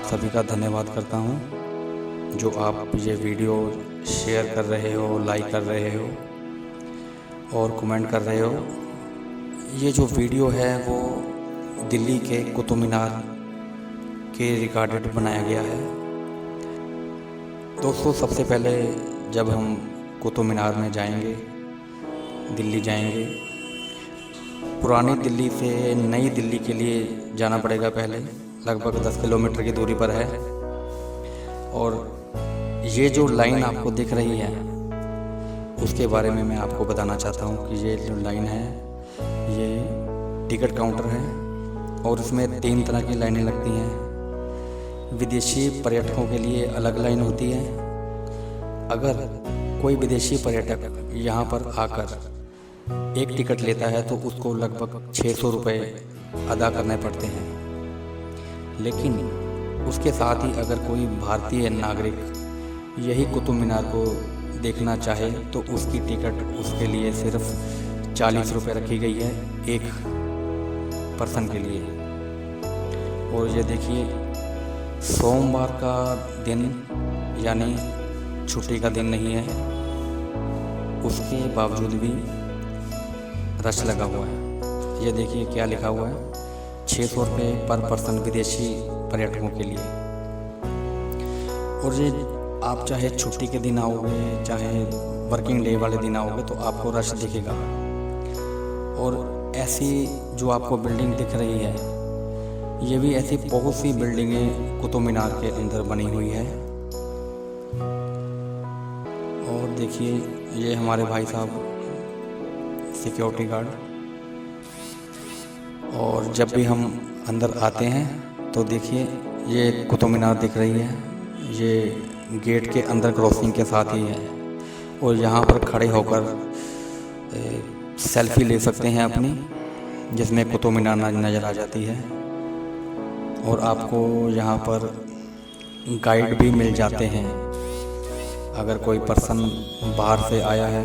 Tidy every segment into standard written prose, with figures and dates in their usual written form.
सभी का धन्यवाद करता हूँ जो आप ये वीडियो शेयर कर रहे हो, लाइक कर रहे हो और कमेंट कर रहे हो। ये जो वीडियो है वो दिल्ली के कुतुब मीनार के रिगार्डेड बनाया गया है। दोस्तों, सबसे पहले जब हम कुतुब मीनार में जाएंगे, दिल्ली जाएंगे, पुरानी दिल्ली से नई दिल्ली के लिए जाना पड़ेगा। पहले लगभग 10 किलोमीटर की दूरी पर है और ये जो लाइन आपको दिख रही है उसके बारे में मैं आपको बताना चाहता हूँ कि ये जो लाइन है ये टिकट काउंटर है और इसमें 3 तरह की लाइनें लगती हैं। विदेशी पर्यटकों के लिए अलग लाइन होती है। अगर कोई विदेशी पर्यटक यहाँ पर आकर एक टिकट लेता है तो उसको लगभग 600 रुपये अदा करने पड़ते हैं। लेकिन उसके साथ ही अगर कोई भारतीय नागरिक यही कुतुब मीनार को देखना चाहे तो उसकी टिकट उसके लिए सिर्फ 40 रुपये रखी गई है एक पर्सन के लिए। और ये देखिए, सोमवार का दिन यानी छुट्टी का दिन नहीं है, उसके बावजूद भी रश लगा हुआ है। ये देखिए क्या लिखा हुआ है, 600 रुपये पर पर्सन विदेशी पर्यटकों के लिए। और ये आप चाहे छुट्टी के दिन आओगे चाहे वर्किंग डे वाले दिन आओगे तो आपको रश दिखेगा। और ऐसी जो आपको बिल्डिंग दिख रही है ये भी ऐसी बहुत सी बिल्डिंगें कुतुब मीनार के अंदर बनी हुई है। और देखिए ये हमारे भाई साहब सिक्योरिटी गार्ड। और जब भी हम अंदर आते हैं तो देखिए ये कुतुब मीनार दिख रही है, ये गेट के अंदर क्रॉसिंग के साथ ही है। और यहाँ पर खड़े होकर सेल्फी ले सकते हैं अपनी, जिसमें कुतुब मीनार नज़र आ जाती है। और आपको यहाँ पर गाइड भी मिल जाते हैं। अगर कोई पर्सन बाहर से आया है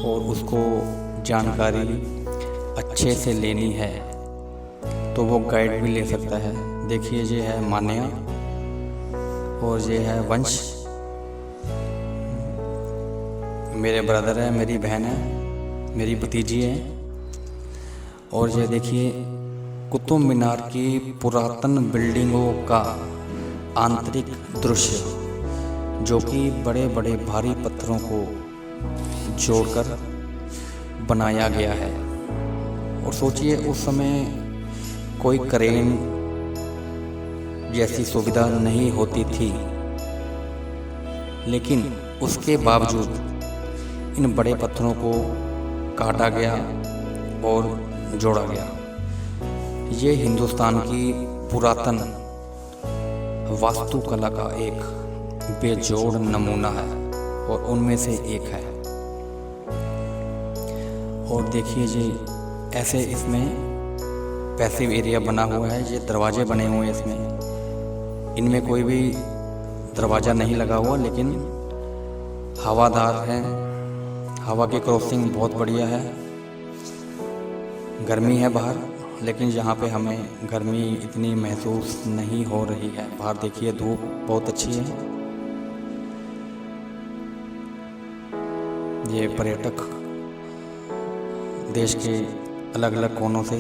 और उसको जानकारी अच्छे से लेनी है तो वो गाइड भी ले सकता है। देखिए ये है मान्या और ये है वंश, मेरे ब्रदर है, मेरी बहन है, मेरी भतीजी है। और ये देखिए कुतुब मीनार की पुरातन बिल्डिंगों का आंतरिक दृश्य, जो कि बड़े बड़े भारी पत्थरों को जोड़कर बनाया गया है। और सोचिए उस समय कोई क्रेन जैसी सुविधा नहीं होती थी, लेकिन उसके बावजूद इन बड़े पत्थरों को काटा गया और जोड़ा गया। ये हिंदुस्तान की पुरातन वास्तुकला का एक बेजोड़ नमूना है और उनमें से एक है। और देखिए जी ऐसे इसमें पैसिव एरिया बना हुआ है, ये दरवाजे बने हुए हैं इसमें। इनमें कोई भी दरवाज़ा नहीं लगा हुआ, लेकिन हवादार है, हवा की क्रॉसिंग बहुत बढ़िया है। गर्मी है बाहर, लेकिन यहाँ पे हमें गर्मी इतनी महसूस नहीं हो रही है। बाहर देखिए धूप बहुत अच्छी है। ये पर्यटक देश के अलग अलग कोनों से,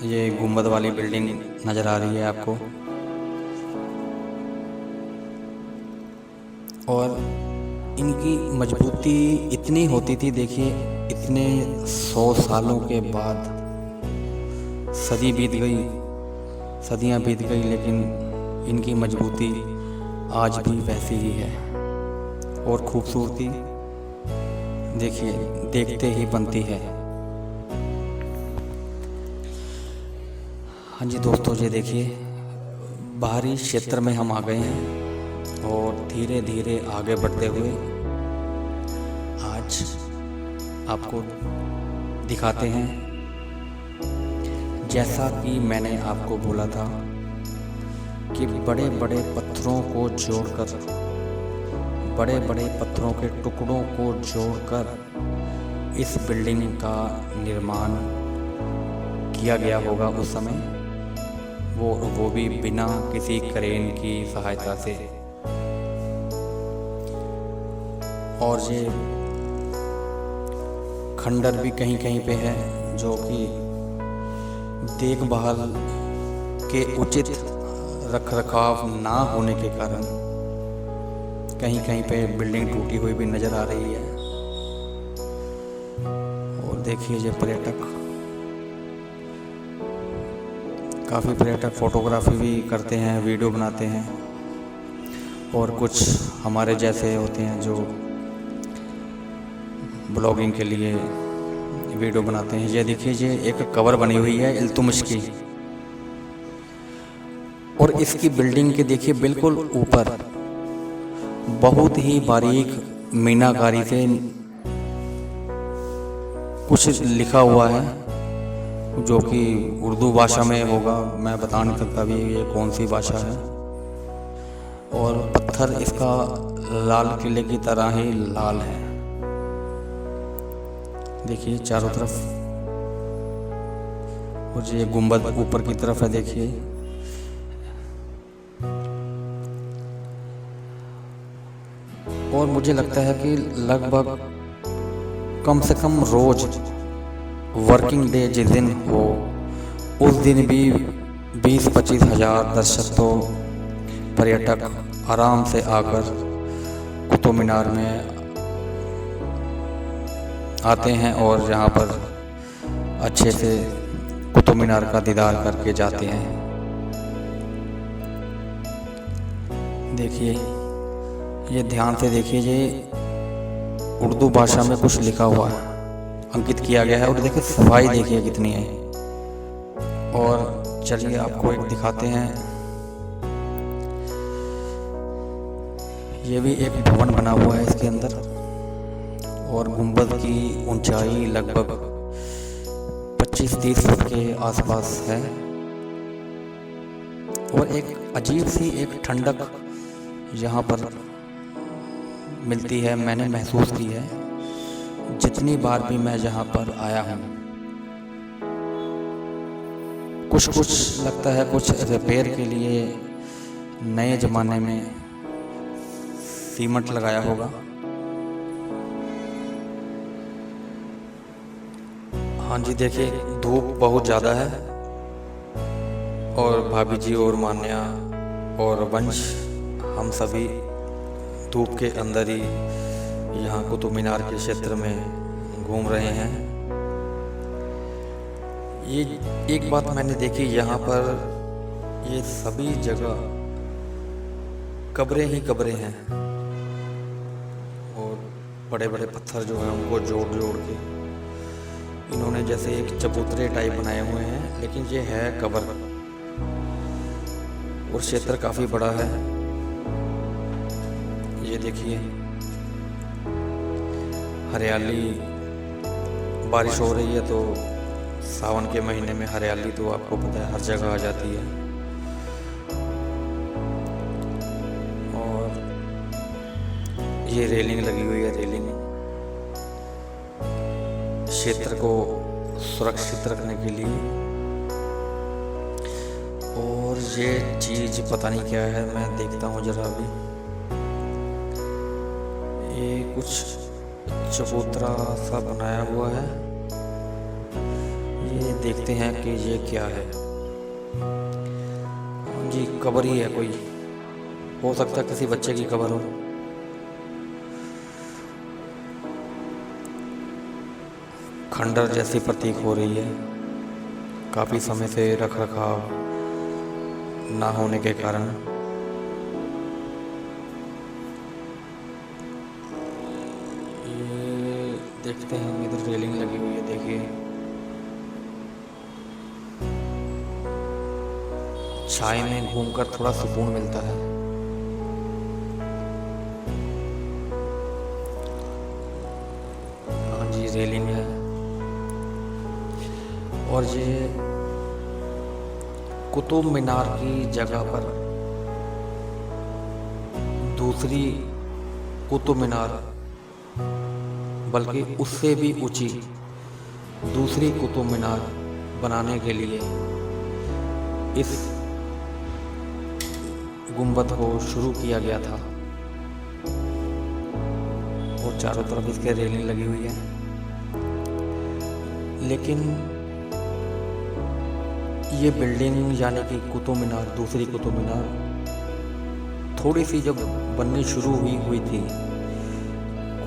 ये गुंबद वाली बिल्डिंग नज़र आ रही है आपको। और इनकी मजबूती इतनी होती थी, देखिए इतने 100 सालों के बाद, सदी बीत गई, सदियां बीत गई, लेकिन इनकी मजबूती आज भी वैसी ही है। और खूबसूरती देखिए देखते ही बनती है। हाँ जी दोस्तों, ये देखिए बाहरी क्षेत्र में हम आ गए हैं और धीरे धीरे आगे बढ़ते हुए आज आपको दिखाते हैं। जैसा कि मैंने आपको बोला था कि बड़े बड़े पत्थरों को जोड़कर, बड़े बड़े पत्थरों के टुकड़ों को जोड़कर इस बिल्डिंग का निर्माण किया गया होगा उस समय। वो भी बिना किसी क्रेन की सहायता से। और ये खंडर भी कहीं कहीं पे है जो कि देखभाल के उचित रखरखाव ना होने के कारण कहीं कहीं पे बिल्डिंग टूटी हुई भी नज़र आ रही है। और देखिए ये काफ़ी पर्यटक फोटोग्राफी भी करते हैं, वीडियो बनाते हैं, और कुछ हमारे जैसे होते हैं जो ब्लॉगिंग के लिए वीडियो बनाते हैं। ये देखिए ये एक कवर बनी हुई है इल्तुतमिश की, और इसकी बिल्डिंग के देखिए बिल्कुल ऊपर बहुत ही बारीक मीनाकारी से कुछ लिखा हुआ है जो कि उर्दू भाषा में होगा, मैं बता नहीं सकता भी ये कौन सी भाषा है। और पत्थर इसका लाल किले की तरह ही लाल है। देखिए चारों तरफ, और ये गुंबद ऊपर की तरफ है देखिए। और मुझे लगता है कि लगभग कम से कम रोज वर्किंग डे जिस दिन हो उस दिन भी 20-25 हज़ार दर्शक तो पर्यटक आराम से आकर कुतुब मीनार में आते हैं और यहाँ पर अच्छे से कुतुब मीनार का दीदार करके जाते हैं। देखिए ये ध्यान से देखिए, ये उर्दू भाषा में कुछ लिखा हुआ है, अंकित किया गया है। और देखिए सफाई देखिए कितनी है। और चलिए आपको एक दिखाते हैं, ये भी एक भवन बना हुआ है इसके अंदर, और गुंबद की ऊंचाई लगभग 25-30 फुट के आसपास है। और एक अजीब सी एक ठंडक यहाँ पर मिलती है, मैंने महसूस की है जितनी बार भी मैं यहाँ पर आया हूँ। कुछ लगता है कुछ रिपेयर के लिए नए ज़माने में सीमेंट लगाया होगा। हाँ जी देखिए धूप बहुत ज़्यादा है, और भाभी जी और मान्या और वंश हम सभी धूप के अंदर ही यहाँ कुतुब मीनार के क्षेत्र में घूम रहे हैं। ये एक बात मैंने देखी, यहाँ पर ये सभी जगह कब्रें ही कब्रें हैं, और बड़े बड़े पत्थर जो हैं उनको जोड़ के इन्होंने जैसे एक चबूतरे टाइप बनाए हुए हैं, लेकिन ये है कब्र। और क्षेत्र काफ़ी बड़ा है। ये देखिए हरियाली, बारिश हो रही है तो सावन के महीने में हरियाली तो आपको पता है हर जगह आ जाती है। और ये रेलिंग लगी हुई है, रेलिंग क्षेत्र को सुरक्षित रखने के लिए। और ये चीज़ पता नहीं क्या है, मैं देखता हूँ जरा भी। ये कुछ चबूतरा सा बनाया हुआ है, ये देखते हैं कि ये क्या है। जी कब्र ही है, कोई हो सकता है किसी बच्चे की कब्र हो। खंडर जैसी प्रतीक हो रही है, काफ़ी समय से रख रखाव ना होने के कारण। देखते हैं इधर रेलिंग लगी हुई है, देखिए छाए में घूमकर थोड़ा सुकून मिलता है। हाँ जी रेलिंग है। और ये कुतुब मीनार की जगह पर दूसरी कुतुब मीनार, बल्कि उससे भी ऊंची दूसरी कुतुब मीनार बनाने के लिए इस गुंबद को शुरू किया गया था और चारों तरफ इसके रेलिंग लगी हुई है। लेकिन ये बिल्डिंग यानी कि कुतुब मीनार, दूसरी कुतुब मीनार, थोड़ी सी जब बननी शुरू हुई थी,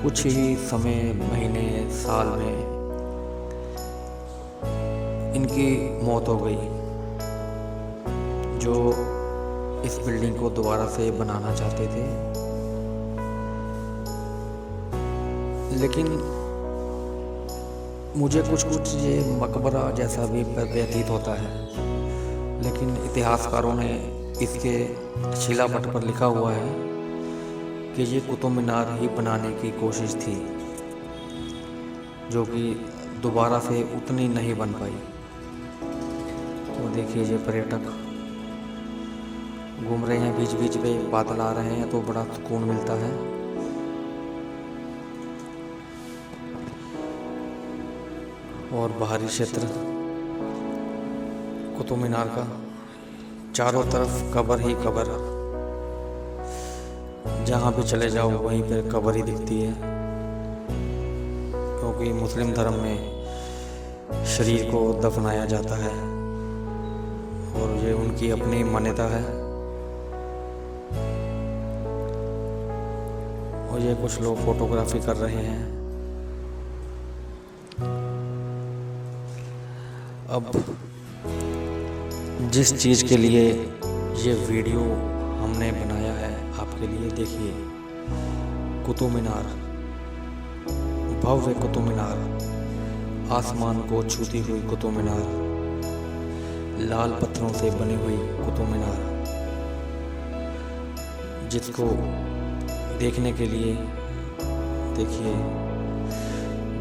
कुछ ही समय, महीने, साल में इनकी मौत हो गई, जो इस बिल्डिंग को दोबारा से बनाना चाहते थे। लेकिन मुझे कुछ ये मकबरा जैसा भी व्यतीत होता है, लेकिन इतिहासकारों ने इसके शिलापट पर लिखा हुआ है कि ये कुतुब मीनार ही बनाने की कोशिश थी, जो कि दोबारा से उतनी नहीं बन पाई। तो देखिए, ये पर्यटक घूम रहे हैं, बीच बीच पे बादल आ रहे हैं तो बड़ा सुकून मिलता है। और बाहरी क्षेत्र कुतुब मीनार का, चारों तरफ कब्र ही कब्र, जहाँ भी चले जाओ वहीं पर कब्र ही दिखती है, क्योंकि मुस्लिम धर्म में शरीर को दफनाया जाता है और ये उनकी अपनी मान्यता है। और ये कुछ लोग फोटोग्राफी कर रहे हैं। अब जिस चीज़ के लिए ये वीडियो हमने बनाया है आपके लिए, देखिए, कुतुब मीनार, भव्य कुतुब मीनार, आसमान को छूती हुई कुतुब मीनार, लाल पत्थरों से बनी हुई कुतुब मीनार, जिसको देखने के लिए देखिए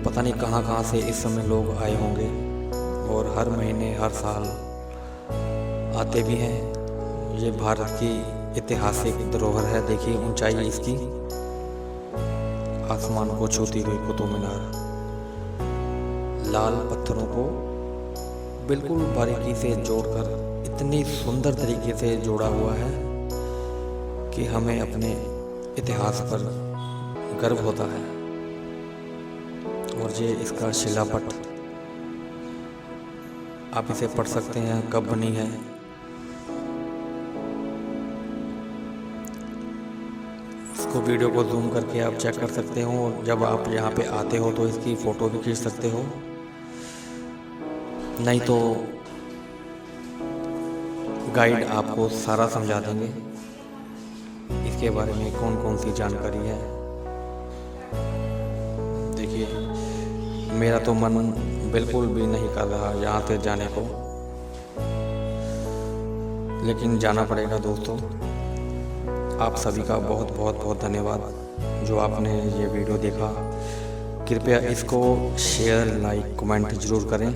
पता नहीं कहाँ से इस समय लोग आए होंगे, और हर महीने, हर साल आते भी हैं। ये भारत की ऐतिहासिक धरोहर है। देखिए ऊंचाई इसकी, आसमान को छूती हुई कुतुब मीनार, लाल पत्थरों को बिल्कुल बारीकी से जोड़कर इतनी सुंदर तरीके से जोड़ा हुआ है कि हमें अपने इतिहास पर गर्व होता है। और ये इसका शिलापट, आप इसे पढ़ सकते हैं, कब बनी है। इसको वीडियो को जूम करके आप चेक कर सकते हो, और जब आप यहाँ पे आते हो तो इसकी फ़ोटो भी खींच सकते हो। नहीं तो गाइड आपको सारा समझा देंगे इसके बारे में, कौन कौन सी जानकारी है। देखिए, मेरा तो मन बिल्कुल भी नहीं कर रहा यहाँ से जाने को, लेकिन जाना पड़ेगा दोस्तों। आप सभी का बहुत बहुत बहुत धन्यवाद जो आपने ये वीडियो देखा। कृपया इसको शेयर, लाइक, कमेंट ज़रूर करें।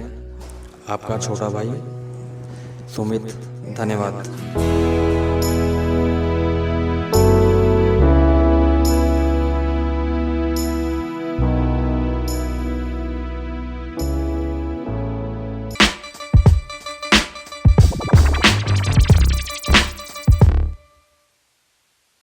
आपका छोटा भाई सुमित, धन्यवाद।